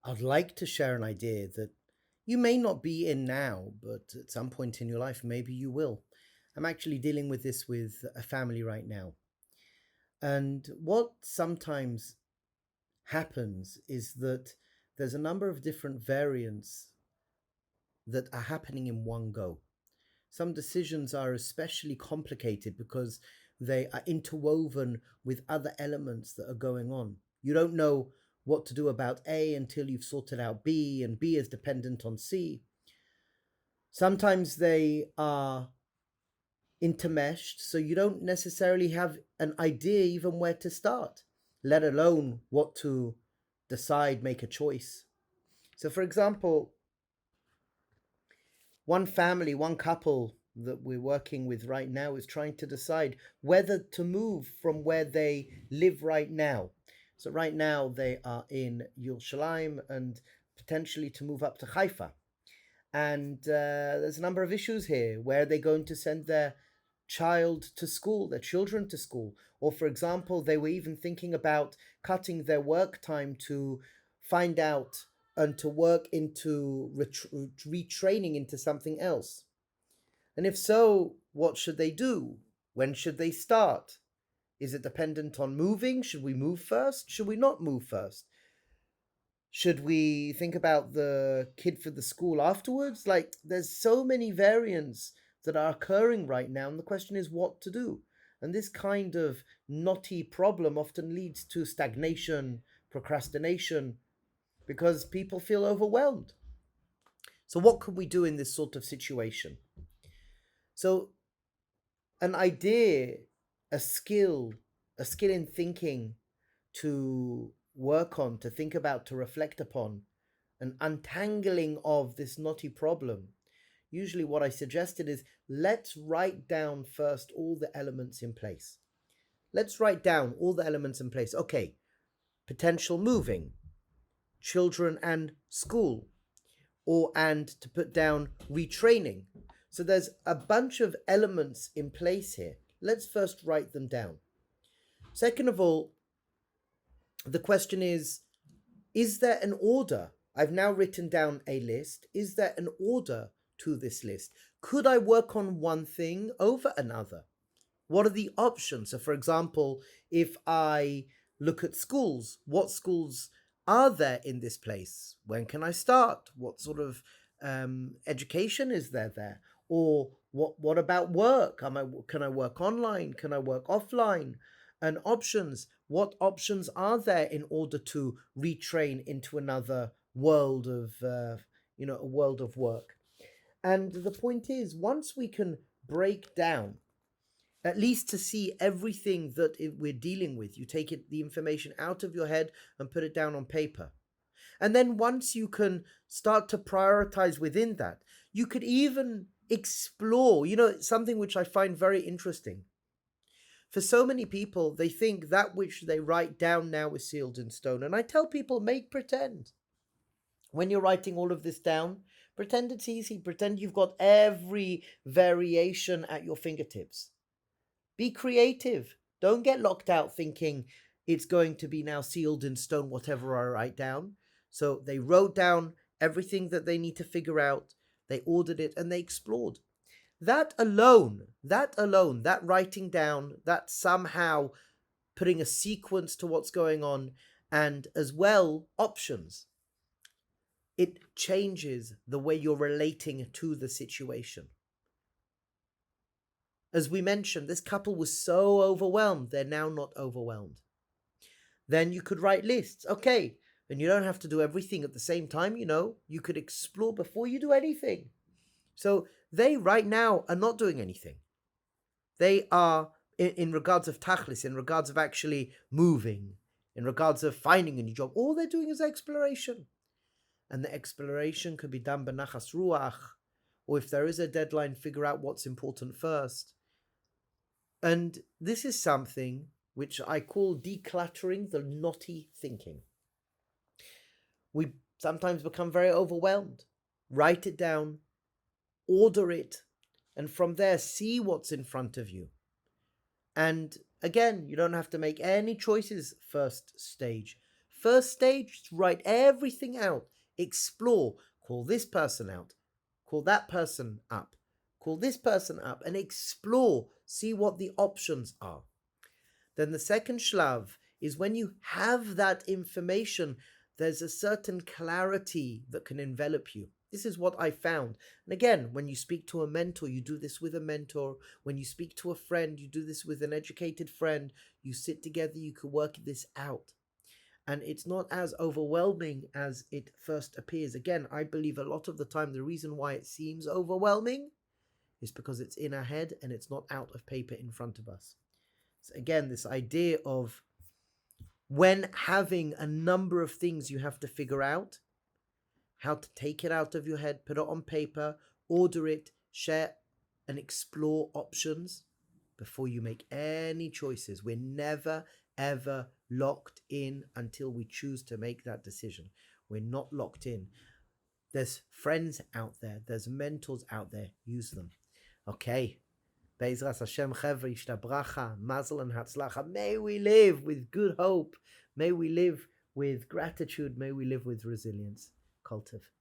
I'd like to share an idea that you may not be in now, but at some point in your life, maybe you will. I'm actually dealing with this with a family right now. And what sometimes happens is that there's a number of different variants that are happening in one go. Some decisions are especially complicated because they are interwoven with other elements that are going on. You don't know what to do about A until you've sorted out B, and B is dependent on C. Sometimes they are intermeshed, so you don't necessarily have an idea even where to start, let alone what to decide, make a choice. So, for example, one family, one couple that we're working with right now is trying to decide whether to move from where they live right now. So right now they are in Yerushalayim and potentially to move up to Haifa. And there's a number of issues here. Where are they going to send their child to school, their children to school? Or, for example, they were even thinking about cutting their work time to find out and to work into retraining into something else. And if so, what should they do? When should they start? Is it dependent on moving? Should we move first? Should we not move first? Should we think about the kid for the school afterwards? Like, there's so many variants that are occurring right now, and the question is what to do. And this kind of knotty problem often leads to stagnation, procrastination, because people feel overwhelmed. So, what can we do in this sort of situation? So, an idea, a skill, a skill in thinking to work on, to think about, to reflect upon, an untangling of this knotty problem. Usually, what I suggested is let's write down first all the elements in place. Let's write down all the elements in place. Okay, potential moving, children and school, and to put down retraining. So there's a bunch of elements in place here. Let's first write them down. Second of all, the question is there an order? I've now written down a list. Is there an order to this list? Could I work on one thing over another? What are the options? So, for example, if I look at schools, what schools are there in this place? When can I start? What sort of education is there? Or what about work? Can I work online? Can I work offline? And options. What options are there in order to retrain into another world of a world of work? And the point is, once we can break down, at least to see everything that we're dealing with, you take the information out of your head and put it down on paper. And then once you can start to prioritize within that, you could even explore, something which I find very interesting. For so many people, they think that which they write down now is sealed in stone. And I tell people, make pretend. When you're writing all of this down, pretend it's easy. Pretend you've got every variation at your fingertips. Be creative. Don't get locked out thinking it's going to be now sealed in stone, whatever I write down. So they wrote down everything that they need to figure out. They ordered it and they explored. That alone, that writing down, that somehow putting a sequence to what's going on, and as well options, it changes the way you're relating to the situation. As we mentioned, this couple was so overwhelmed, they're now not overwhelmed. Then you could write lists. Okay, and you don't have to do everything at the same time, you could explore before you do anything. So they right now are not doing anything. They are, in regards of tachlis, in regards of actually moving, in regards of finding a new job, all they're doing is exploration. And the exploration could be done b'nachas ruach, or if there is a deadline, figure out what's important first. And this is something which I call decluttering the knotty thinking. We sometimes become very overwhelmed. Write it down, order it, and from there see what's in front of you. And again, you don't have to make any choices first stage. first stage, just write everything out, explore, call this person out, call that person up, call this person up, and explore, see what the options are. Then the second shlav is when you have that information, there's a certain clarity that can envelop you. This is what I found. And again, when you speak to a mentor, you do this with a mentor. When you speak to a friend, you do this with an educated friend. You sit together, you can work this out. And it's not as overwhelming as it first appears. Again, I believe a lot of the time the reason why it seems overwhelming is because it's in our head and it's not out of paper in front of us. So again, this idea of when having a number of things you have to figure out, how to take it out of your head, put it on paper, order it, share and explore options before you make any choices. We're never, ever locked in until we choose to make that decision. We're not locked in. There's friends out there. There's mentors out there. Use them. Okay. Be'ezras Hashem Chevri, Shtabracha, Mazel and Hatzlacha. May we live with good hope. May we live with gratitude. May we live with resilience. Kultiv.